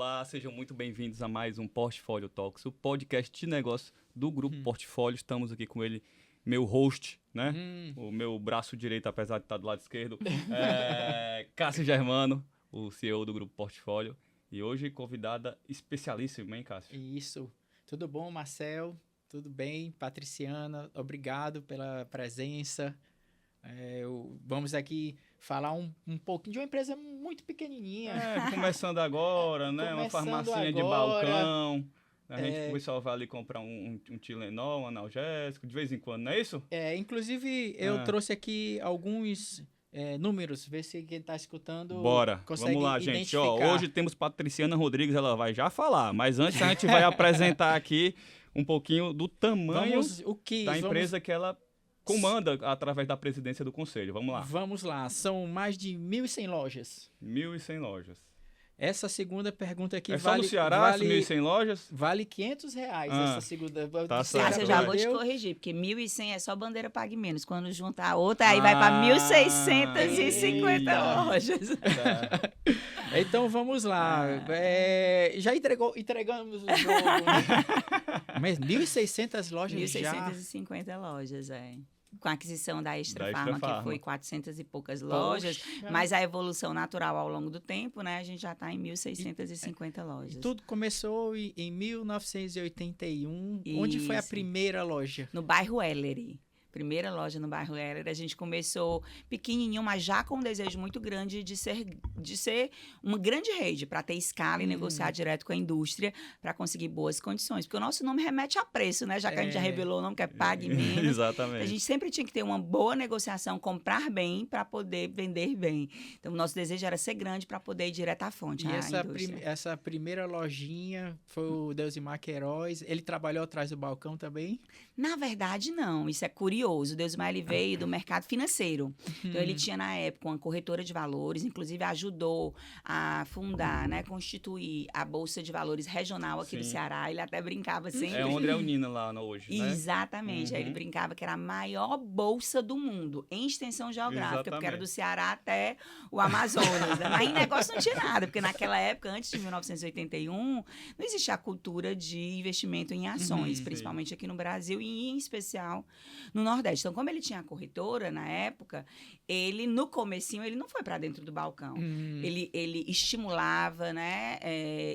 Olá, sejam muito bem-vindos a mais um Portfólio Talks, o podcast de negócio do Grupo Portfólio. Estamos aqui com ele, meu host, né? O meu braço direito, apesar de estar do lado esquerdo, Cássio Germano, o CEO do Grupo Portfólio. E hoje convidada especialíssima, hein, Cássio? Isso. Tudo bom, Marcel? Tudo bem? Patriciana, obrigado pela presença. Vamos aqui falar um pouquinho de uma empresa muito pequenininha. Começando agora, né? Uma farmacinha de balcão. A gente, o pessoal vai ali comprar um Tilenol, um analgésico, de vez em quando, não é isso? Inclusive, eu trouxe aqui alguns números, ver se quem está escutando Bora, consegue vamos lá, identificar. gente. Hoje temos Patriciana Rodrigues, ela vai já falar, mas antes a gente vai apresentar aqui um pouquinho do tamanho da empresa que ela comanda através da presidência do conselho. Vamos lá. Vamos lá. São mais de 1.100 lojas. 1.100 lojas. Essa segunda pergunta aqui só no Ceará, 1.100 lojas? Vale R$500 essa segunda. Tá certo. Eu já vou te corrigir, porque 1.100 é só bandeira Pague Menos. Quando juntar a outra, aí vai para 1.650 lojas. Então, vamos lá. Já entregamos o jogo, né? Mas 1.600 lojas já? 1.650 lojas, com a aquisição da Extra Farma, que foi 400 e poucas lojas, Poxa. Mas a evolução natural ao longo do tempo, né? A gente já está em 1.650 lojas. E tudo começou em 1981. Isso. Onde foi a primeira loja? No bairro Ellery. Primeira loja no bairro Ellery. A gente começou pequenininho, mas já com um desejo muito grande de ser uma grande rede, para ter escala e negociar direto com a indústria, para conseguir boas condições. Porque o nosso nome remete a preço, né? Já que a gente já revelou o nome, que é Pague Menos. Exatamente. A gente sempre tinha que ter uma boa negociação, comprar bem para poder vender bem. Então, o nosso desejo era ser grande para poder ir direto à fonte. E essa primeira lojinha foi o Deusimar Queiroz. Ele trabalhou atrás do balcão também? Na verdade, não. Isso é curioso. O Deusimar, ele veio do mercado financeiro. Então, ele tinha, na época, uma corretora de valores, inclusive ajudou a fundar, né, constituir a Bolsa de Valores regional aqui do Ceará. Ele até brincava sempre. É onde é o Nina lá hoje, né? Exatamente. Aí ele brincava que era a maior bolsa do mundo, em extensão geográfica, porque era do Ceará até o Amazonas. Né? Mas em negócio não tinha nada, porque naquela época, antes de 1981, não existia a cultura de investimento em ações, principalmente aqui no Brasil e, em especial, no Nordeste. Então, como ele tinha a corretora na época, ele, no comecinho, ele não foi para dentro do balcão. Ele estimulava, né,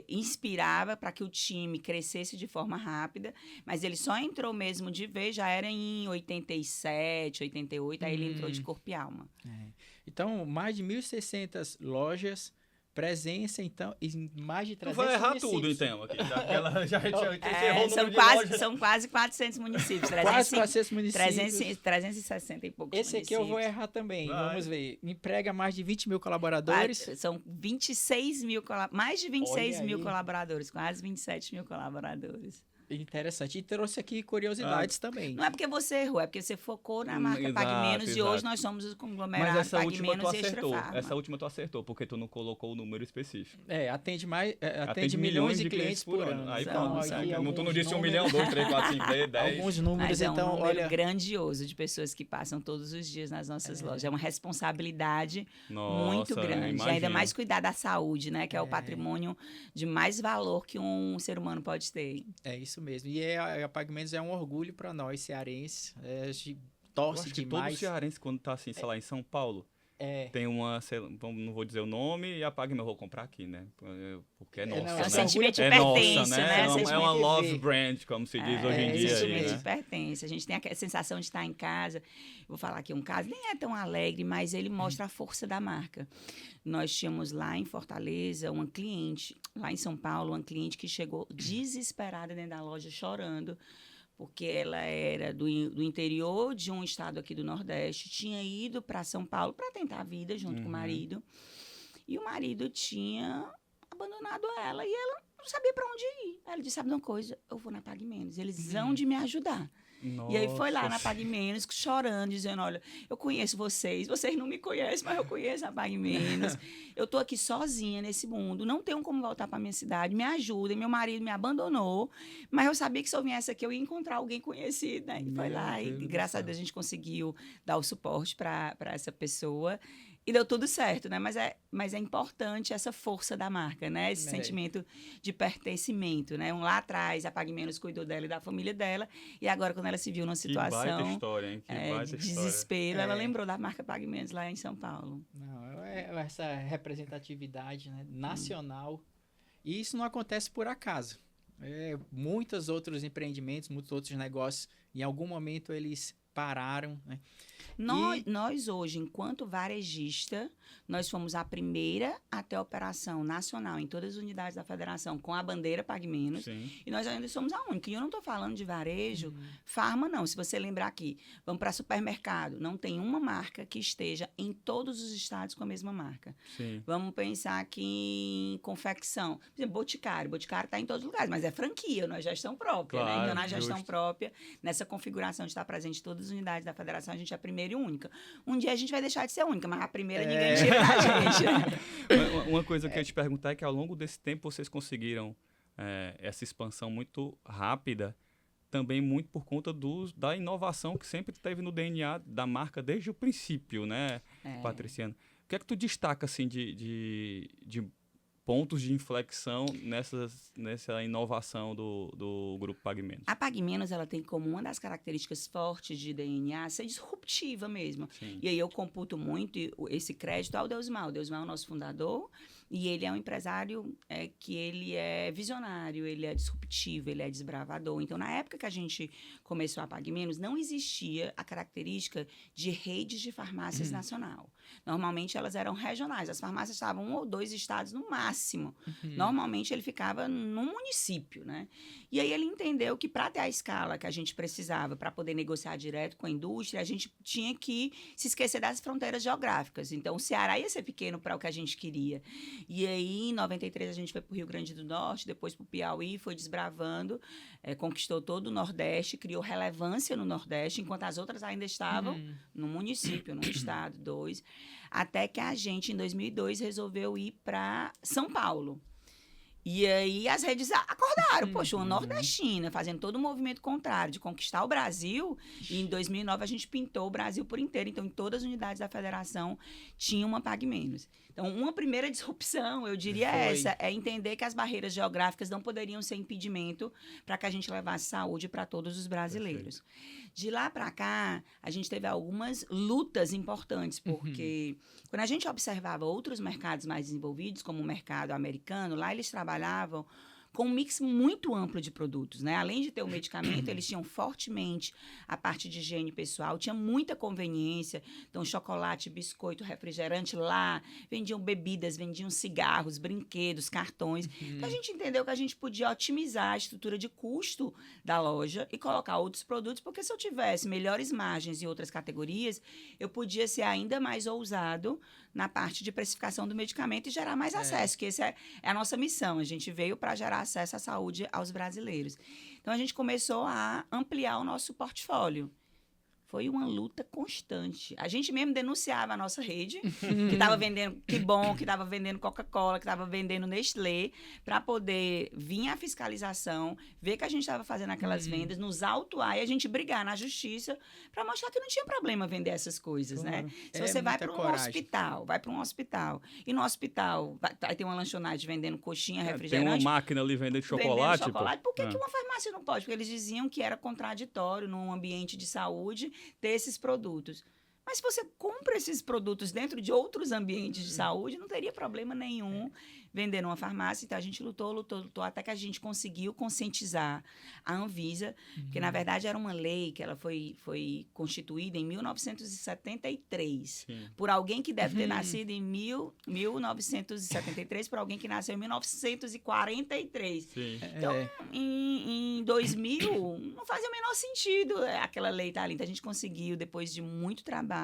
inspirava para que o time crescesse de forma rápida, mas ele só entrou mesmo de vez, já era em 87, 88, aí ele entrou de corpo e alma. Então, mais de 1.600 lojas, presença, então, em mais de 300 Tu vai errar municípios. tudo, então, aqui. Já errou o número de lojas. São quase 400 municípios. Quase 400 municípios. 360 e poucos Esse aqui municípios. eu vou errar também. Vai. Vamos ver. Emprega mais de 20 mil colaboradores. São 26 mil, mais de 26 Olha mil aí. colaboradores, quase 27 mil colaboradores. Interessante. E trouxe aqui curiosidades também. Não é porque você errou, é porque você focou na marca Pague Menos e hoje nós somos os Mas conglomerados essa Pague última tu Menos e Extra acertou. Farma. Essa última tu acertou, porque tu não colocou o número específico. Atende milhões de clientes por ano. Aí Então, pronto. aí Tu não disse 1 números- milhão, 2, 3, 4, 5, 10, 10. Alguns números, Mas é um então, número olha... grandioso de pessoas que passam todos os dias nas nossas lojas. É uma responsabilidade muito Nossa, grande. E imagino. ainda mais cuidar da saúde, né? Que é o patrimônio de mais valor que um ser humano pode ter. É isso mesmo. E a Pague Menos é um orgulho para nós, cearenses. A gente Eu torce acho que demais. todo cearense, quando tá assim, sei lá, em São Paulo, tem uma, sei lá, não vou dizer o nome, e a Pague Menos eu vou comprar aqui, né? Porque é nossa, não, né? É um sentimento de É pertença, nossa, né? É uma Sentimento de love ver. brand, como se diz hoje em é dia. Aí, sentimento né? de pertence. A gente tem a sensação de estar em casa. Eu vou falar aqui um caso, nem é tão alegre, mas ele mostra a força da marca. Nós tínhamos lá em Fortaleza uma cliente, lá em São Paulo, uma cliente que chegou desesperada dentro da loja, chorando, porque ela era do interior de um estado aqui do Nordeste, tinha ido para São Paulo para tentar a vida junto com o marido, e o marido tinha abandonado ela, e ela não sabia para onde ir. Ela disse, sabe de uma coisa? Eu vou na Pague Menos, eles vão de me ajudar. Nossa. E aí foi lá na Pague Menos, chorando, dizendo, olha, eu conheço vocês não me conhecem, mas eu conheço a Pague Menos. Eu tô aqui sozinha nesse mundo, não tenho como voltar para minha cidade, me ajudem, meu marido me abandonou, mas eu sabia que se eu viesse aqui eu ia encontrar alguém conhecido, né? E foi lá, e graças a Deus a gente conseguiu dar o suporte para essa pessoa. E deu tudo certo, né? Mas é importante essa força da marca, né? Esse sentimento de pertencimento, né? Lá atrás, a Pague Menos cuidou dela e da família dela, e agora, quando ela se viu numa situação que baita história, hein? de desespero, ela lembrou da marca Pague Menos lá em São Paulo. Não, essa representatividade, né, nacional, e isso não acontece por acaso. Muitos outros empreendimentos, muitos outros negócios, em algum momento eles pararam, né? Nós hoje, enquanto varejista, nós fomos a primeira a ter operação nacional em todas as unidades da federação com a bandeira Pague Menos. Sim. E nós ainda somos a única. E eu não estou falando de varejo, farma não. Se você lembrar aqui, vamos para supermercado, não tem uma marca que esteja em todos os estados com a mesma marca. Sim. Vamos pensar aqui em confecção. Por exemplo, Boticário. Boticário está em todos os lugares, mas é franquia, não é gestão própria. Claro, né? Então, na gestão justo. própria, nessa configuração de estar presente em todas as unidades da federação, a gente é a primeira e única. Um dia a gente vai deixar de ser única, mas a primeira ninguém tira da gente. Uma coisa que eu ia te perguntar é que ao longo desse tempo vocês conseguiram essa expansão muito rápida, também muito por conta da inovação que sempre teve no DNA da marca desde o princípio, né, Patriciana? O que é que tu destaca, assim, de pontos de inflexão nessa inovação do Grupo Pague Menos? A Pague Menos, ela tem como uma das características fortes de DNA ser disruptiva mesmo. Sim. E aí eu computo muito esse crédito ao Deusmar. O Deusmar é o nosso fundador e ele é um empresário que ele é visionário, ele é disruptivo, ele é desbravador. Então, na época que a gente começou a Pague Menos, não existia a característica de redes de farmácias nacional. Normalmente, elas eram regionais. As farmácias estavam 1 ou 2 estados no máximo. Normalmente, ele ficava num município, né? E aí, ele entendeu que para ter a escala que a gente precisava para poder negociar direto com a indústria, a gente tinha que se esquecer das fronteiras geográficas. Então, o Ceará ia ser pequeno para o que a gente queria. E aí, em 93, a gente foi para o Rio Grande do Norte, depois para o Piauí, foi desbravando, conquistou todo o Nordeste, criou relevância no Nordeste, enquanto as outras ainda estavam no município, num estado, 2, até que a gente, em 2002, resolveu ir para São Paulo. E aí as redes acordaram, poxa, uma nordestina fazendo todo o movimento contrário de conquistar o Brasil, e em 2009 a gente pintou o Brasil por inteiro, então em todas as unidades da federação tinha uma Pague Menos. Então, uma primeira disrupção, eu diria essa, é entender que as barreiras geográficas não poderiam ser impedimento para que a gente levasse saúde para todos os brasileiros. Perfeito. De lá para cá, a gente teve algumas lutas importantes, porque quando a gente observava outros mercados mais desenvolvidos, como o mercado americano, lá eles trabalhavam com um mix muito amplo de produtos, né? Além de ter o medicamento, eles tinham fortemente a parte de higiene pessoal, tinha muita conveniência, então chocolate, biscoito, refrigerante lá, vendiam bebidas, vendiam cigarros, brinquedos, cartões. Então, a gente entendeu que a gente podia otimizar a estrutura de custo da loja e colocar outros produtos, porque se eu tivesse melhores margens em outras categorias, eu podia ser ainda mais ousado na parte de precificação do medicamento e gerar mais acesso, que essa é a nossa missão. A gente veio para gerar acesso à saúde aos brasileiros. Então, a gente começou a ampliar o nosso portfólio. Foi uma luta constante. A gente mesmo denunciava a nossa rede, que estava vendendo Que Bom, que estava vendendo Coca-Cola, que estava vendendo Nestlé, para poder vir a fiscalização, ver que a gente estava fazendo aquelas vendas, nos autuar e a gente brigar na justiça para mostrar que não tinha problema vender essas coisas, né? Se você vai para um hospital, e no hospital vai ter uma lanchonete vendendo coxinha, refrigerante. Tem uma máquina ali vendendo chocolate. Por que uma farmácia não pode? Porque eles diziam que era contraditório num ambiente de saúde ter esses produtos. Mas se você compra esses produtos dentro de outros ambientes de saúde, não teria problema nenhum vender numa farmácia. Então, a gente lutou, até que a gente conseguiu conscientizar a Anvisa, porque, na verdade, era uma lei que ela foi constituída em 1973, por alguém que deve ter nascido em 1973, por alguém que nasceu em 1943. Sim. Então, em 2000, não fazia o menor sentido aquela lei estar ali. Então, a gente conseguiu, depois de muito trabalho,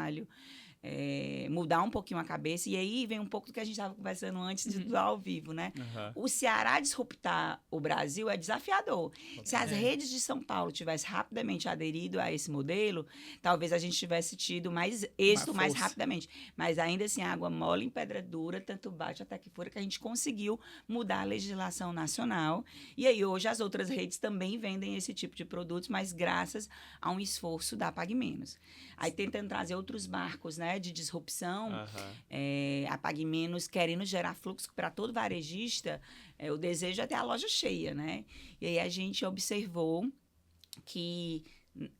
mudar um pouquinho a cabeça. E aí vem um pouco do que a gente estava conversando antes de tudo ao vivo, né? O Ceará disruptar o Brasil é desafiador. Se as redes de São Paulo tivessem rapidamente aderido a esse modelo, talvez a gente tivesse tido mais êxito mais rapidamente. Mas ainda assim, água mole em pedra dura, tanto bate até que fura, que a gente conseguiu mudar a legislação nacional. E aí hoje as outras redes também vendem esse tipo de produtos, mas graças a um esforço da Pague Menos. Aí tentando trazer outros marcos, né, né, de disrupção, a Pague Menos querendo gerar fluxo para todo varejista, o desejo é ter a loja cheia, né? E aí a gente observou que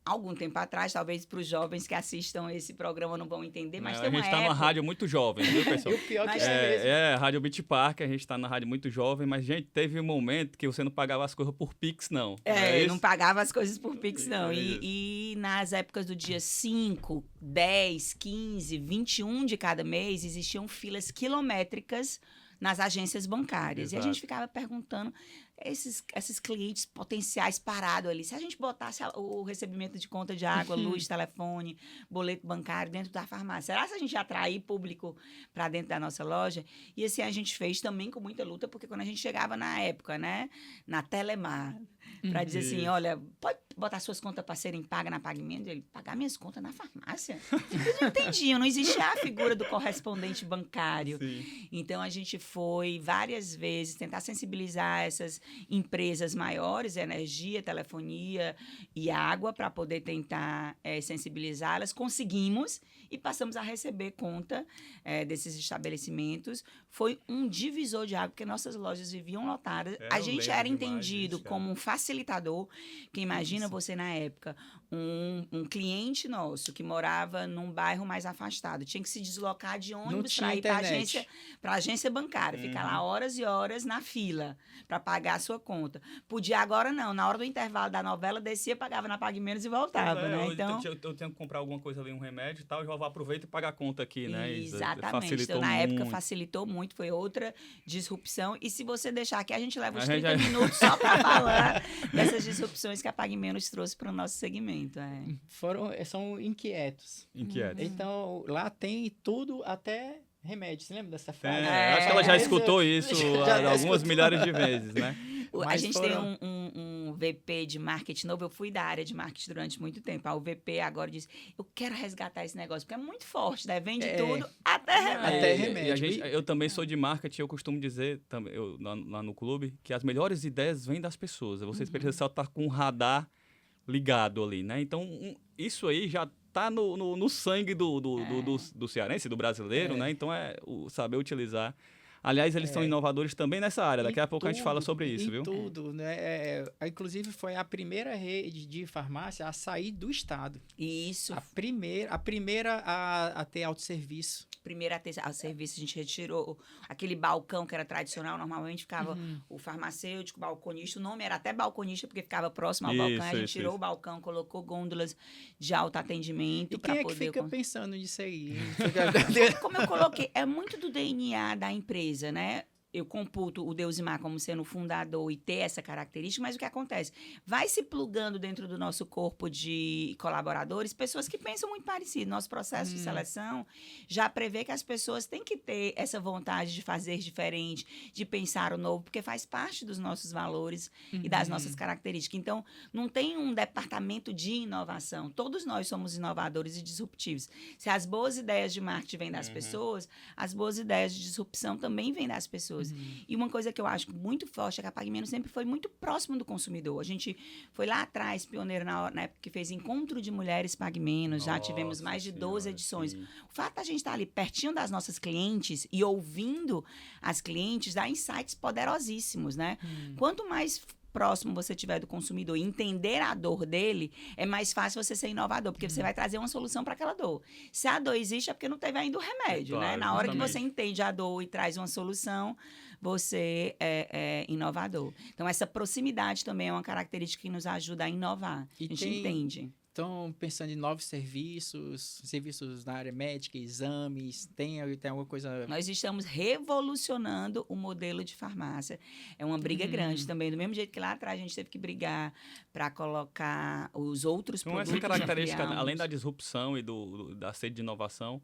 algum tempo atrás, talvez para os jovens que assistam esse programa não vão entender, mas tem uma A gente está numa rádio muito jovem, viu, pessoal? E o pior que é mesmo. Rádio Beach Park, a gente está na rádio muito jovem, mas, gente, teve um momento que você não pagava as coisas por Pix, não. Não pagava as coisas por Pix, não. E nas épocas do dia 5, 10, 15, 21 de cada mês, existiam filas quilométricas nas agências bancárias. Exato. E a gente ficava perguntando, esses clientes potenciais parados ali, se a gente botasse o recebimento de conta de água, luz, telefone, boleto bancário dentro da farmácia, será que a gente ia atrair público para dentro da nossa loja? E assim a gente fez também com muita luta, porque quando a gente chegava na época, né, na Telemar, para dizer assim, olha, pode botar suas contas para serem pagas na Pague Menos? Ele, pagar minhas contas na farmácia? Eles não entendiam, não existia a figura do correspondente bancário. Sim. Então, a gente foi várias vezes tentar sensibilizar essas empresas maiores, energia, telefonia e água, para poder tentar sensibilizá-las. Conseguimos e passamos a receber conta desses estabelecimentos. Foi um divisor de água, porque nossas lojas viviam lotadas. A gente era entendido como um facilitador, que imagina você na época, um cliente nosso que morava num bairro mais afastado, tinha que se deslocar de ônibus para ir para a agência bancária, ficar lá horas e horas na fila para pagar a sua conta. Podia agora não, na hora do intervalo da novela, descia, pagava na Pague Menos e voltava, né? Então, eu tenho que comprar alguma coisa ali, um remédio e tal, eu aproveito e pago a conta aqui, né? Exatamente. Então, na época, facilitou muito, foi outra disrupção. E se você deixar aqui, a gente leva uns 30 minutos só para falar dessas disrupções que a Pague Menos trouxe para o nosso segmento. São inquietos. Então, lá tem tudo, até remédio. Você lembra dessa frase? Acho que ela já escutou isso algumas milhares de vezes, né? A gente tem um VP de marketing novo. Eu fui da área de marketing durante muito tempo. O VP agora diz, eu quero resgatar esse negócio, porque é muito forte, né? Vende tudo, até remédio. Eu também sou de marketing, eu costumo dizer, lá no clube, que as melhores ideias vêm das pessoas. Você precisa só estar com um radar ligado ali, né? Então, isso aí já tá no sangue do cearense, do brasileiro, né? Então, saber utilizar. Aliás, eles são inovadores também nessa área. Daqui a pouco a gente fala sobre isso, viu? Tudo, né? Inclusive, foi a primeira rede de farmácia a sair do estado. Isso. A primeira a ter autosserviço. Primeira a ter serviço, a gente retirou aquele balcão que era tradicional, normalmente ficava o farmacêutico, o balconista, o nome era até balconista, porque ficava próximo ao balcão, a gente tirou o balcão, colocou gôndolas de alto atendimento para poder... E quem é que fica pensando nisso aí? Como eu coloquei, é muito do DNA da empresa, né? Eu computo o Deusimar como sendo o fundador e ter essa característica, mas o que acontece? Vai se plugando dentro do nosso corpo de colaboradores pessoas que pensam muito parecido. Nosso processo de seleção já prevê que as pessoas têm que ter essa vontade de fazer diferente, de pensar o novo, porque faz parte dos nossos valores e das nossas características. Então, não tem um departamento de inovação. Todos nós somos inovadores e disruptivos. Se as boas ideias de marketing vêm das pessoas, as boas ideias de disrupção também vêm das pessoas. E uma coisa que eu acho muito forte é que a Pague Menos sempre foi muito próximo do consumidor. A gente foi lá atrás, pioneiro na época que fez Encontro de Mulheres Pague Menos, já tivemos mais de 12 edições. Sim. O fato da gente estar ali pertinho das nossas clientes e ouvindo as clientes dá insights poderosíssimos, né? Quanto mais próximo você tiver do consumidor e entender a dor dele, é mais fácil você ser inovador, porque você vai trazer uma solução para aquela dor. Se a dor existe, é porque não teve ainda o remédio, né? Na hora que você entende a dor e traz uma solução, você é inovador. Então, essa proximidade também é uma característica que nos ajuda a inovar. A gente entende. Estão pensando em novos serviços na área médica, exames, tem alguma coisa... Nós estamos revolucionando o modelo de farmácia. É uma briga grande também, do mesmo jeito que lá atrás a gente teve que brigar para colocar os outros produtos. Essa característica, além da disrupção e da sede de inovação,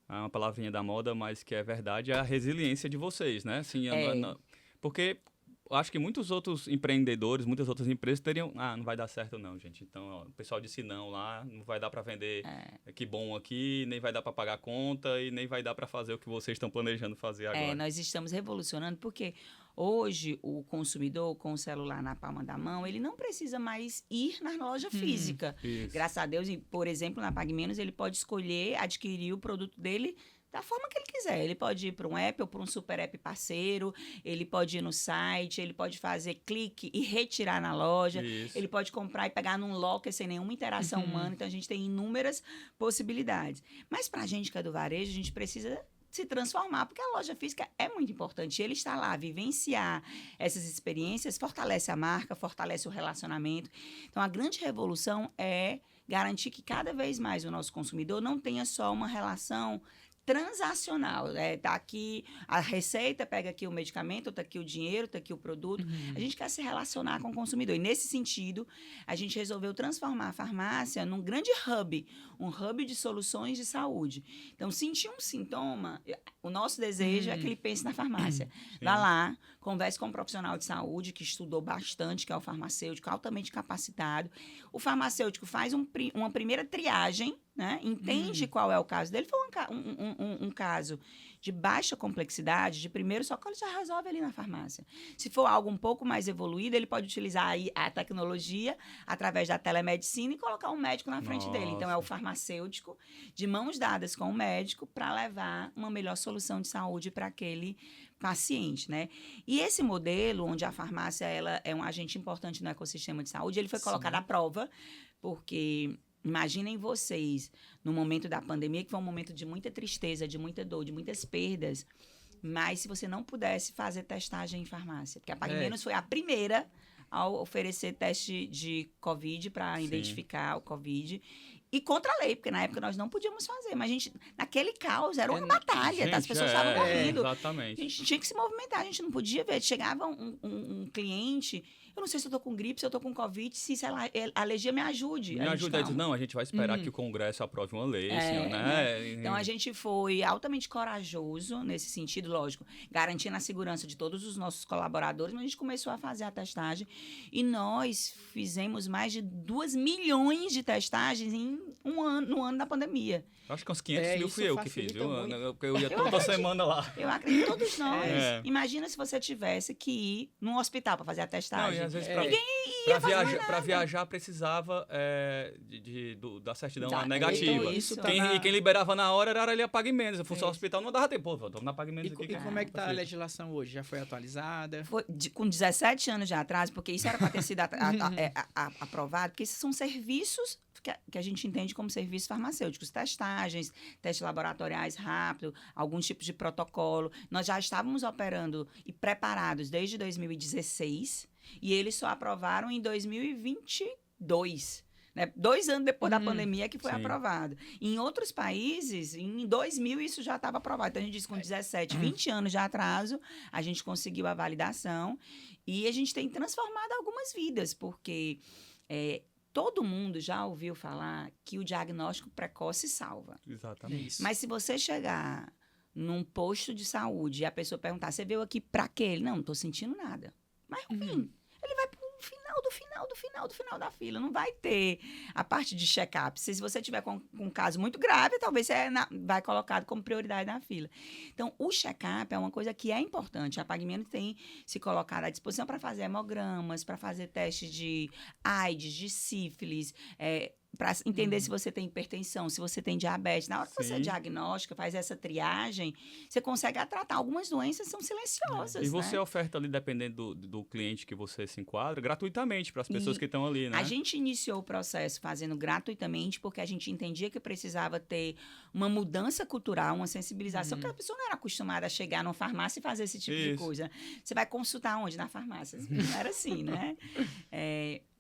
é uma palavrinha da moda, mas que é verdade, é a resiliência de vocês, né? Assim, porque... acho que muitos outros empreendedores, muitas outras empresas teriam... não vai dar certo não, gente. Então, o pessoal disse não lá, não vai dar para vender que bom aqui, nem vai dar para pagar a conta e nem vai dar para fazer o que vocês estão planejando fazer agora. Nós estamos revolucionando porque hoje o consumidor com o celular na palma da mão, ele não precisa mais ir na loja física. Isso. Graças a Deus, por exemplo, na Pague Menos, ele pode escolher adquirir o produto dele da forma que ele quiser. Ele pode ir para um app ou para um super app parceiro, ele pode ir no site, ele pode fazer clique e retirar na loja, Isso. ele pode comprar e pegar num locker sem nenhuma interação humana. Então, a gente tem inúmeras possibilidades. Mas para a gente que é do varejo, a gente precisa se transformar, porque a loja física é muito importante. Ele está lá, vivenciar essas experiências, fortalece a marca, fortalece o relacionamento. Então, a grande revolução é garantir que cada vez mais o nosso consumidor não tenha só uma relação transacional, tá aqui a receita, pega aqui o medicamento, tá aqui o dinheiro, tá aqui o produto. A gente quer se relacionar com o consumidor. E nesse sentido, a gente resolveu transformar a farmácia num grande hub, um hub de soluções de saúde. Então, sentir um sintoma, o nosso desejo é que ele pense na farmácia. Vá lá, converse com um profissional de saúde que estudou bastante, que é o farmacêutico, altamente capacitado. O farmacêutico faz uma primeira triagem, né? Entende qual é o caso dele. Foi um caso de baixa complexidade, de primeiro socorro, ele já resolve ali na farmácia. Se for algo um pouco mais evoluído, ele pode utilizar aí a tecnologia através da telemedicina e colocar um médico na frente dele. Então, é o farmacêutico de mãos dadas com o médico para levar uma melhor solução de saúde para aquele paciente, né? E esse modelo, onde a farmácia ela é um agente importante no ecossistema de saúde, ele foi colocado à prova, porque imaginem vocês, no momento da pandemia, que foi um momento de muita tristeza, de muita dor, de muitas perdas, mas se você não pudesse fazer testagem em farmácia, porque a Pague Menos foi a primeira a oferecer teste de Covid para identificar o Covid, e contra a lei, porque na época nós não podíamos fazer, mas a gente, naquele caos, era uma batalha, tá? As pessoas estavam correndo. Exatamente. A gente tinha que se movimentar, a gente não podia ver. Chegava um cliente, eu não sei se eu tô com gripe, se eu tô com Covid, se sei lá, a alergia me ajude. Me ajuda a dizer, não, a gente vai esperar que o Congresso aprove uma lei, senhor, né? Então, a gente foi altamente corajoso nesse sentido, lógico, garantindo a segurança de todos os nossos colaboradores, mas a gente começou a fazer a testagem e nós fizemos mais de 2 milhões de testagens no ano da pandemia. Acho que uns 500 mil fui eu que fiz, viu? Muito. Eu ia toda semana lá. Eu acredito, todos nós. Imagina se você tivesse que ir num hospital para fazer a testagem. Não, e às vezes para viajar precisava da certidão negativa. Então, quem liberava na hora era ali a Pague Menos. Eu fui ao hospital, não dava tempo. Pô, vamos na Pague Menos aqui. E como é que tá a legislação hoje? Já foi atualizada? Com 17 anos de atraso, porque isso era para ter sido aprovado, porque esses são serviços que a gente entende como serviços farmacêuticos, testagens, testes laboratoriais rápidos, alguns tipos de protocolo. Nós já estávamos operando e preparados desde 2016 e eles só aprovaram em 2022. Né? 2 anos depois da pandemia que foi aprovado. Em outros países, em 2000, isso já estava aprovado. Então, a gente diz que com 17, 20 anos de atraso, a gente conseguiu a validação e a gente tem transformado algumas vidas, porque todo mundo já ouviu falar que o diagnóstico precoce salva. Exatamente. Mas se você chegar num posto de saúde e a pessoa perguntar, você veio aqui pra quê? Ele, não estou sentindo nada. Mas, enfim, ele vai pro final da fila. Não vai ter a parte de check-up. Se você tiver com um caso muito grave, talvez você vai colocado como prioridade na fila. Então, o check-up é uma coisa que é importante. A Pague Menos tem se colocado à disposição para fazer hemogramas, para fazer testes de AIDS, de sífilis, para entender se você tem hipertensão, se você tem diabetes. Na hora que você diagnostica, faz essa triagem, você consegue tratar. Algumas doenças são silenciosas. E você oferta ali, dependendo do cliente que você se enquadra, gratuitamente para as pessoas que estão ali, né? A gente iniciou o processo fazendo gratuitamente porque a gente entendia que precisava ter uma mudança cultural, uma sensibilização, porque a pessoa não era acostumada a chegar numa farmácia e fazer esse tipo de coisa. Você vai consultar onde? Na farmácia. Não era assim, né?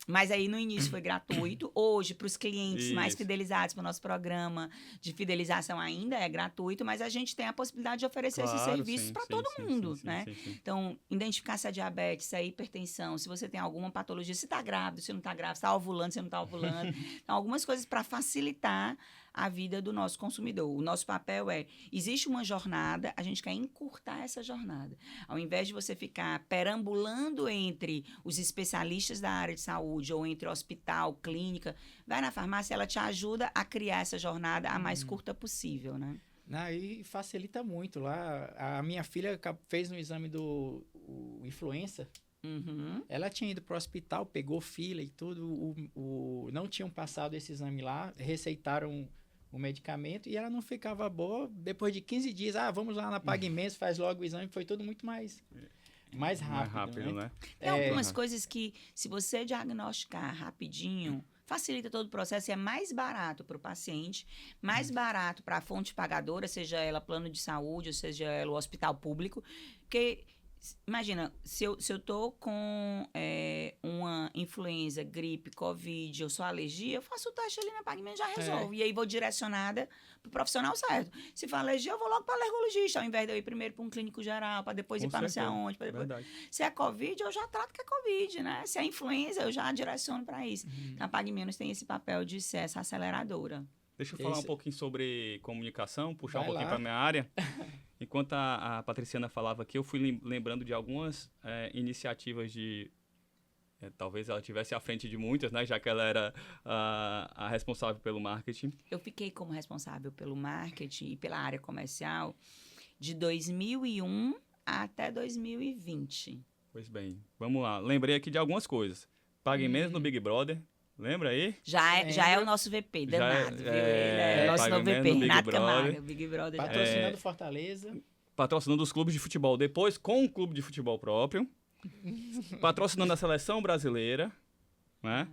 Mas aí, no início, foi gratuito. Hoje, para os clientes mais fidelizados para o nosso programa de fidelização, ainda é gratuito, mas a gente tem a possibilidade de oferecer esses serviços para todo mundo, né? Então, identificar se é diabetes, se é hipertensão, se você tem alguma patologia, se está grávido, se não está grávido, se está ovulando, se não está ovulando. Então, algumas coisas para facilitar a vida do nosso consumidor. O nosso papel existe uma jornada, a gente quer encurtar essa jornada. Ao invés de você ficar perambulando entre os especialistas da área de saúde, saúde ou entre hospital, clínica, vai na farmácia, ela te ajuda a criar essa jornada a mais curta possível, né? E facilita muito. Lá, a minha filha fez um exame do influenza. Ela tinha ido para o hospital, pegou fila e tudo. Não tinham passado esse exame lá, receitaram o medicamento e ela não ficava boa. Depois de 15 dias, vamos lá na PagMenos, faz logo o exame. Foi tudo muito mais rápido, né? Tem algumas coisas que, se você diagnosticar rapidinho, facilita todo o processo e é mais barato para o paciente, mais barato para a fonte pagadora, seja ela plano de saúde, ou seja ela o hospital público, porque... Imagina, se eu tô com uma influenza, gripe, covid, eu sou alergia, eu faço o teste ali na PagMenos, já resolvo. E aí vou direcionada pro profissional certo. Se for alergia, eu vou logo para alergologista, ao invés de eu ir primeiro para um clínico geral, para depois ir para não sei aonde. Depois... Se é covid, eu já trato que é covid, né? Se é influenza, eu já direciono para isso. Então, a PagMenos tem esse papel de ser essa aceleradora. Deixa eu falar um pouquinho sobre comunicação, puxar um pouquinho para a minha área. Enquanto a Patriciana falava aqui, eu fui lembrando de algumas iniciativas de... talvez ela estivesse à frente de muitas, né? Já que ela era a responsável pelo marketing. Eu fiquei como responsável pelo marketing e pela área comercial de 2001 até 2020. Pois bem, vamos lá. Lembrei aqui de algumas coisas. PagMenos no Big Brother. Lembra aí? Já é o nosso VP, danado, viu? Ele é o nosso novo VP, Renato Camargo, Big Brother. Patrocinando Fortaleza. Patrocinando os clubes de futebol depois, com um clube de futebol próprio. Patrocinando a seleção brasileira, né?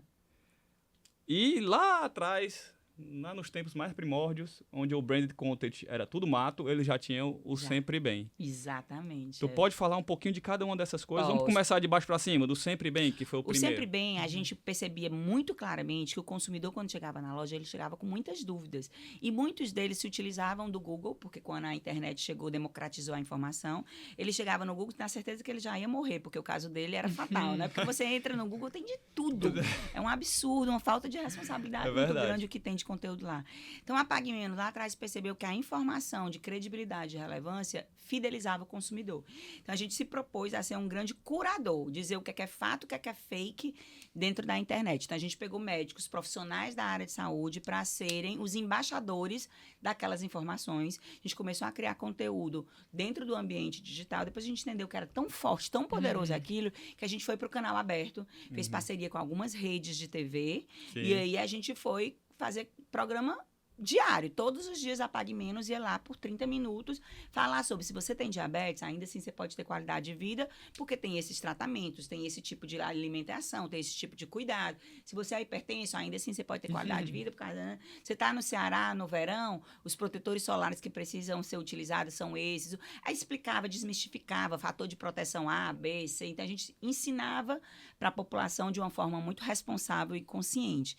E lá atrás, lá nos tempos mais primórdios, onde o branded content era tudo mato, eles já tinham o Sempre Bem. Exatamente. Tu pode falar um pouquinho de cada uma dessas coisas? Vamos começar de baixo para cima, do Sempre Bem, que foi o primeiro. O Sempre Bem, a gente percebia muito claramente que o consumidor, quando chegava na loja, ele chegava com muitas dúvidas. E muitos deles se utilizavam do Google, porque quando a internet chegou, democratizou a informação, ele chegava no Google na certeza que ele já ia morrer, porque o caso dele era fatal, né? Porque você entra no Google, tem de tudo. É um absurdo, uma falta de responsabilidade muito grande o que tem de conteúdo lá. Então, a PagMenos lá atrás percebeu que a informação de credibilidade e relevância fidelizava o consumidor. Então, a gente se propôs a ser um grande curador, dizer o que é fato, o que é fake dentro da internet. Então, a gente pegou médicos, profissionais da área de saúde para serem os embaixadores daquelas informações. A gente começou a criar conteúdo dentro do ambiente digital. Depois a gente entendeu que era tão forte, tão poderoso aquilo, que a gente foi para o canal aberto, fez parceria com algumas redes de TV. Sim. E aí a gente foi fazer programa diário. Todos os dias a PagMenos ia lá por 30 minutos falar sobre se você tem diabetes, ainda assim você pode ter qualidade de vida, porque tem esses tratamentos, tem esse tipo de alimentação, tem esse tipo de cuidado. Se você é hipertenso, ainda assim você pode ter qualidade de vida, por causa, né? Você está no Ceará, no verão, os protetores solares que precisam ser utilizados são esses. Aí explicava, desmistificava, fator de proteção A, B, C. Então a gente ensinava para a população de uma forma muito responsável e consciente.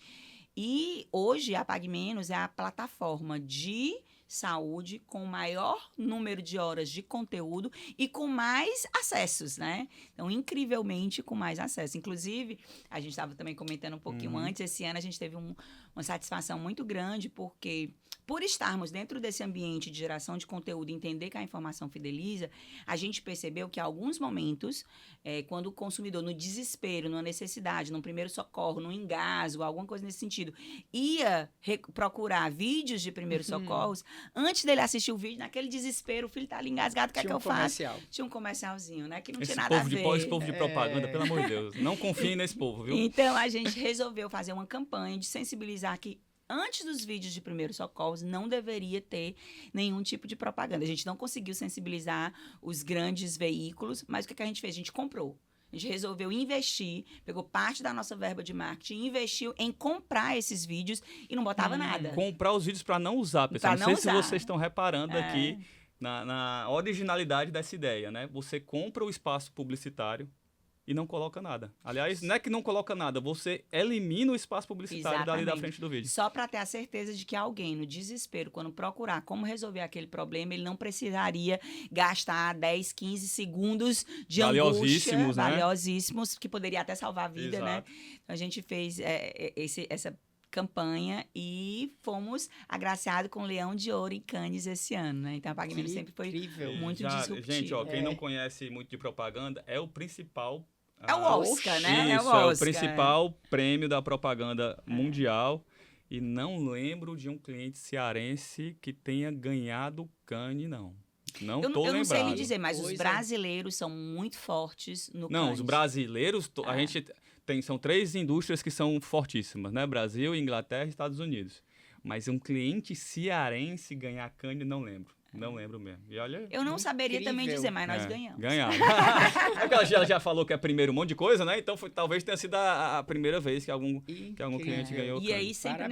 E hoje a PagMenos é a plataforma de saúde com maior número de horas de conteúdo e com mais acessos, né? Então, incrivelmente com mais acesso. Inclusive, a gente estava também comentando um pouquinho antes, esse ano a gente teve uma satisfação muito grande, porque por estarmos dentro desse ambiente de geração de conteúdo e entender que a informação fideliza, a gente percebeu que em alguns momentos, quando o consumidor, no desespero, numa necessidade, num primeiro socorro, num engasgo, alguma coisa nesse sentido, ia procurar vídeos de primeiros socorros, antes dele assistir o vídeo, naquele desespero, o filho tá ali engasgado, o que é que eu faço? Tinha um comercialzinho, né? Que não tinha nada a ver. Esse povo de propaganda, pelo amor de Deus. Não confiem nesse povo, viu? Então, a gente resolveu fazer uma campanha de sensibilizar que antes dos vídeos de primeiros socorros, não deveria ter nenhum tipo de propaganda. A gente não conseguiu sensibilizar os grandes veículos, mas o que a gente fez? A gente comprou. A gente resolveu investir, pegou parte da nossa verba de marketing, investiu em comprar esses vídeos e não botava nada. Comprar os vídeos para não usar, pessoal. Não sei se vocês estão reparando aqui na originalidade dessa ideia, né? Você compra o espaço publicitário e não coloca nada. Aliás, não é que não coloca nada, você elimina o espaço publicitário dali da frente do vídeo. Só para ter a certeza de que alguém, no desespero, quando procurar como resolver aquele problema, ele não precisaria gastar 10, 15 segundos de angústia, né? Valiosíssimos, que poderia até salvar a vida, né? Então, a gente fez essa campanha e fomos agraciados com o Leão de Ouro em Cannes esse ano, né? Então, a PagMenos sempre foi muito disruptiva. Gente, quem não conhece muito de propaganda, é o principal É o Oscar, né? Isso, é o principal prêmio da propaganda mundial. E não lembro de um cliente cearense que tenha ganhado Cannes, não. Não tô lembrado. Eu não sei lhe dizer, mas os brasileiros são muito fortes no Cannes. Não, os brasileiros, a gente são 3 indústrias que são fortíssimas, né? Brasil, Inglaterra e Estados Unidos. Mas um cliente cearense ganhar Cannes, não lembro. Não lembro mesmo. E olha, eu não saberia também dizer, mas nós ganhamos. Ganhamos. Ela já falou que é primeiro um monte de coisa, né? Então talvez tenha sido a primeira vez que algum cliente ganhou. E aí sempre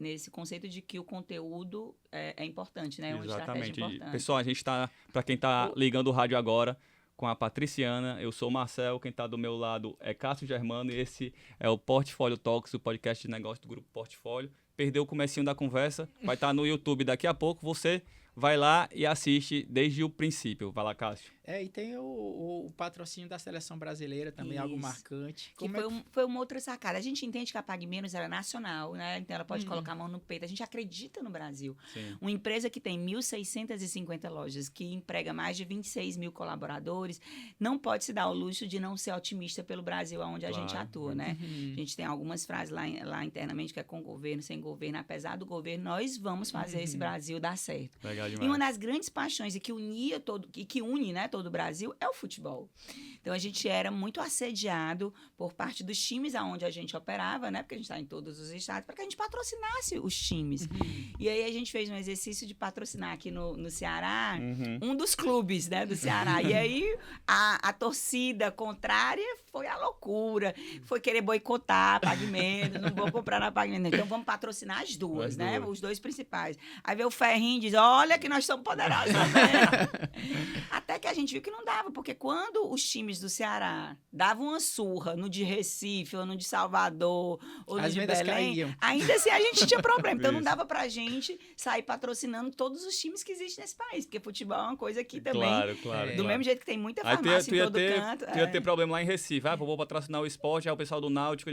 nesse conceito de que o conteúdo é importante, né? Exatamente. Pessoal, a gente está, para quem está ligando o rádio agora, com a Patriciana, eu sou o Marcel, quem está do meu lado é Cássio Germano e esse é o Portfólio Talks, o podcast de negócio do Grupo Portfólio. Perdeu o comecinho da conversa, vai estar no YouTube daqui a pouco, você vai lá e assiste desde o princípio. Vai lá, Cássio. E tem o patrocínio da Seleção Brasileira também, algo marcante. Foi uma outra sacada. A gente entende que a Pague Menos era nacional, né? Então ela pode colocar a mão no peito. A gente acredita no Brasil. Sim. Uma empresa que tem 1.650 lojas, que emprega mais de 26 mil colaboradores, não pode se dar o luxo de não ser otimista pelo Brasil, onde a gente atua, né? A gente tem algumas frases lá internamente, que é com governo, sem governo. Apesar do governo, nós vamos fazer esse Brasil dar certo. Legal demais. E uma das grandes paixões e que une, né, todo o Brasil é o futebol. Então a gente era muito assediado por parte dos times aonde a gente operava, né? Porque a gente está em todos os estados, para que a gente patrocinasse os times. E aí a gente fez um exercício de patrocinar aqui no Ceará um dos clubes, né, do Ceará. E aí a torcida contrária foi a loucura, foi querer boicotar a Pague Menos, não vou comprar na Pague Menos. Então vamos patrocinar as duas, né? Os 2 principais. Aí veio o Ferrinho e diz, olha que nós somos poderosos também. Até que a gente viu que não dava, porque quando os times do Ceará davam uma surra no de Recife, ou no de Salvador, ou no de Belém, caíam. Ainda assim a gente tinha problema. Então não dava pra gente sair patrocinando todos os times que existem nesse país, porque futebol é uma coisa que também, do mesmo jeito que tem muita farmácia em todo canto. Tu ia ter problema lá em Recife, vou patrocinar o esporte, aí o pessoal do Náutico,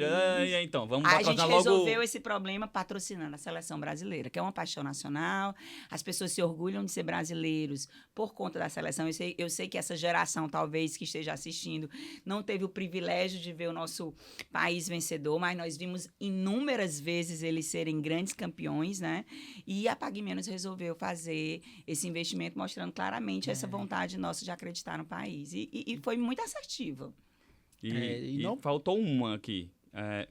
então, vamos patrocinar logo... A gente resolveu esse problema patrocinando a Seleção Brasileira, que é uma paixão nacional, as pessoas se orgulham de ser brasileiros por conta da seleção. Eu sei que essa geração, talvez, que esteja assistindo, não teve o privilégio de ver o nosso país vencedor, mas nós vimos inúmeras vezes eles serem grandes campeões, né? E a Pague Menos resolveu fazer esse investimento, mostrando claramente essa vontade nossa de acreditar no país. E foi muito assertiva. E faltou uma aqui,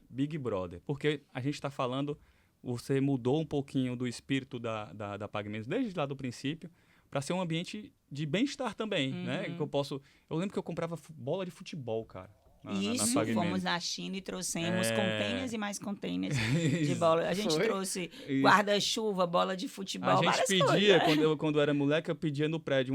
Big Brother, porque a gente está falando, você mudou um pouquinho do espírito da Pague Menos desde lá do princípio, para ser um ambiente de bem-estar também, né? Eu lembro que eu comprava bola de futebol, cara. Fomos na China e trouxemos containers e mais containers de bola. A gente trouxe guarda-chuva, bola de futebol, várias coisas. A gente pedia, quando eu era moleque, eu pedia no prédio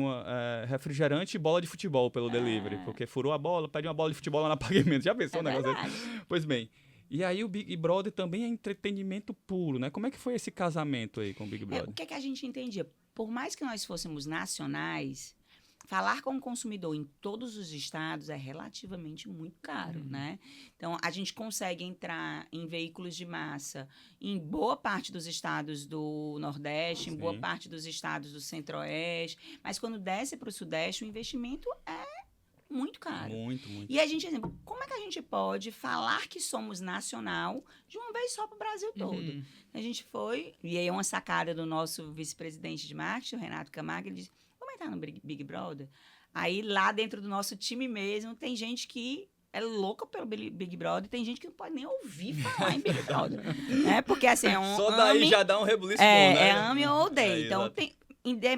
refrigerante e bola de futebol pelo delivery, porque furou a bola, pede uma bola de futebol lá na Pague Menos. Já pensou um negócio desse? Pois bem. E aí o Big Brother também é entretenimento puro, né? Como é que foi esse casamento aí com o Big Brother? O que é que a gente entendia? Por mais que nós fôssemos nacionais, falar com o consumidor em todos os estados é relativamente muito caro, né? Então, a gente consegue entrar em veículos de massa em boa parte dos estados do Nordeste, em boa parte dos estados do Centro-Oeste, mas quando desce para o Sudeste, o investimento é muito caro. Muito. E a gente, como é que a gente pode falar que somos nacional de uma vez só para o Brasil todo? A gente foi, e aí é uma sacada do nosso vice-presidente de marketing, o Renato Camargo, ele disse, vamos entrar no Big Brother? Aí lá dentro do nosso time mesmo, tem gente que é louca pelo Big Brother, tem gente que não pode nem ouvir falar em Big Brother. Porque assim, é um... Só daí já dá um rebuliço bom, né? Ame ou odeie. Então,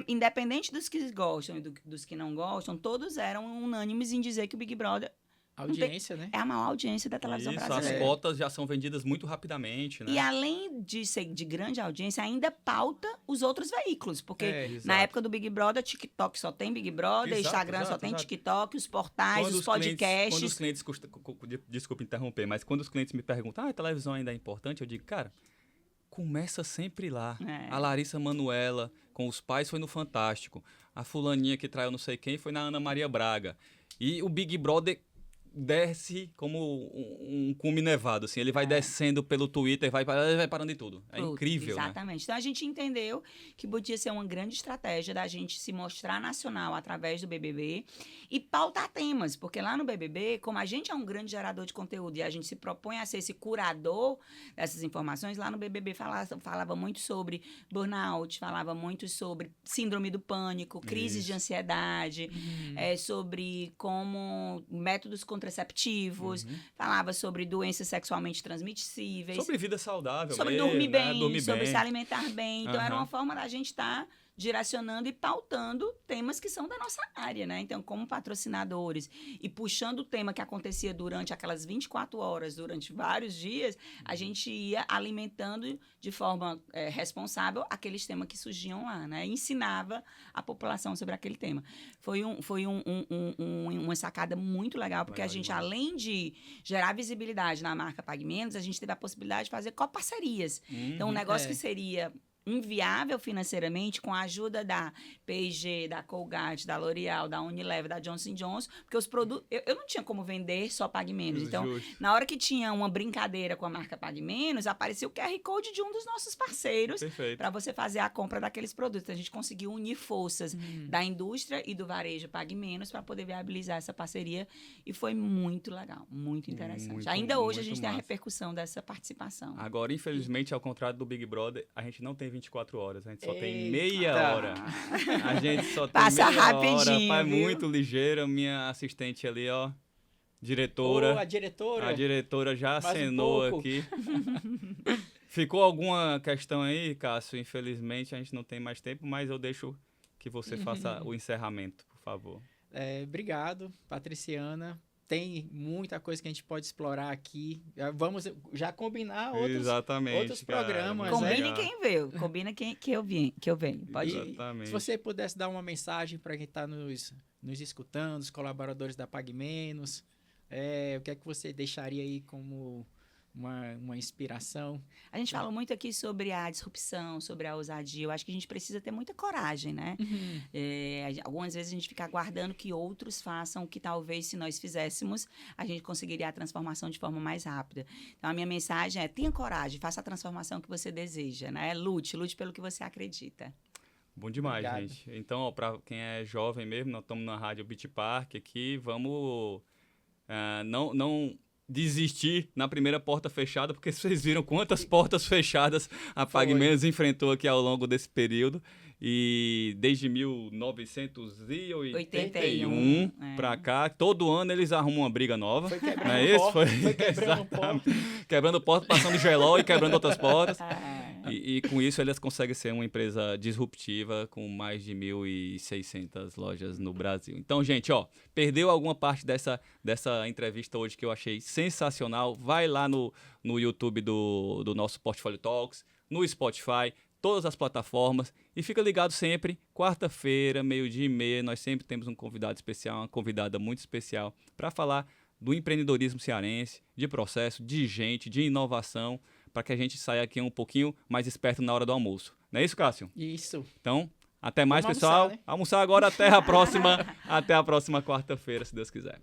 independente dos que gostam e dos que não gostam, todos eram unânimes em dizer que o Big Brother audiência, né? É a maior audiência da televisão brasileira. As cotas já são vendidas muito rapidamente, né? E além de ser de grande audiência, ainda pauta os outros veículos. Porque na época do Big Brother, TikTok só tem Big Brother, Instagram só tem TikTok, os portais, os podcasts. Quando os clientes... Desculpa interromper, mas quando os clientes me perguntam, a televisão ainda é importante? Eu digo, cara, começa sempre lá. A Larissa Manoela, com os pais, foi no Fantástico. A fulaninha que traiu não sei quem foi na Ana Maria Braga. E o Big Brother desce como um cume nevado, assim. Ele vai descendo pelo Twitter, vai parando em tudo. É incrível, exatamente. Né? Então, a gente entendeu que podia ser uma grande estratégia da gente se mostrar nacional através do BBB e pautar temas, porque lá no BBB, como a gente é um grande gerador de conteúdo e a gente se propõe a ser esse curador dessas informações, lá no BBB falava muito sobre burnout, falava muito sobre síndrome do pânico, crises de ansiedade, sobre como métodos contraceptivos, falava sobre doenças sexualmente transmissíveis. Sobre vida saudável. Sobre mesmo, dormir bem, né? Dormir sobre bem. se alimentar bem. Então, era uma forma da gente estar direcionando e pautando temas que são da nossa área, né? Então, como patrocinadores e puxando o tema que acontecia durante aquelas 24 horas, durante vários dias, a gente ia alimentando de forma responsável aqueles temas que surgiam lá, né? E ensinava a população sobre aquele tema. Foi uma sacada muito legal, porque a gente, além de gerar visibilidade na marca Pague Menos, a gente teve a possibilidade de fazer coparcerias. Então, um negócio que seria inviável financeiramente, com a ajuda da P&G, da Colgate, da L'Oréal, da Unilever, da Johnson & Johnson, porque os produtos... Eu não tinha como vender só Pague Menos. Então, na hora que tinha uma brincadeira com a marca Pague Menos, apareceu o QR Code de um dos nossos parceiros para você fazer a compra daqueles produtos. Então, a gente conseguiu unir forças da indústria e do varejo Pague Menos para poder viabilizar essa parceria e foi muito legal, muito interessante. Ainda hoje a gente tem a repercussão dessa participação. Agora, infelizmente, ao contrário do Big Brother, a gente não tem 24 horas, a gente só tem meia hora. A gente só tem passa meia rapidinho, hora, viu? muito ligeira. Minha assistente ali, ó, diretora. A diretora. A diretora já acenou aqui. Ficou alguma questão aí, Cássio? Infelizmente, a gente não tem mais tempo, mas eu deixo que você faça o encerramento, por favor. Obrigado, Patriciana. Tem muita coisa que a gente pode explorar aqui. Vamos já combinar outros programas. Combine quem veio. Combina que eu venho. Pode ir. Se você pudesse dar uma mensagem para quem está nos escutando, os colaboradores da Pague Menos, o que é que você deixaria aí como uma inspiração? A gente fala muito aqui sobre a disrupção, sobre a ousadia. Eu acho que a gente precisa ter muita coragem, né? Algumas vezes a gente fica aguardando que outros façam o que talvez, se nós fizéssemos, a gente conseguiria a transformação de forma mais rápida. Então, a minha mensagem é: tenha coragem, faça a transformação que você deseja, né? Lute pelo que você acredita. Bom demais, gente. Então, para quem é jovem mesmo, nós estamos na Rádio Beach Park aqui, vamos não desistir na primeira porta fechada, porque vocês viram quantas portas fechadas a Pague Menos enfrentou aqui ao longo desse período. E desde 1981 para cá, todo ano eles arrumam uma briga nova. Foi quebrando não é isso? Foi quebrando porta. Quebrando porta, passando gelol e quebrando outras portas. E com isso eles conseguem ser uma empresa disruptiva com mais de 1.600 lojas no Brasil. Então, gente, perdeu alguma parte dessa entrevista hoje que eu achei sensacional? Vai lá no YouTube do nosso Portfólio Talks, no Spotify, todas as plataformas, e fica ligado sempre, quarta-feira, 12:30, nós sempre temos um convidado especial, uma convidada muito especial, para falar do empreendedorismo cearense, de processo, de gente, de inovação, para que a gente saia aqui um pouquinho mais esperto na hora do almoço. Não é isso, Cássio? Isso. Então, até mais, Vamos pessoal. almoçar, né? Almoçar agora, até a próxima quarta-feira, se Deus quiser.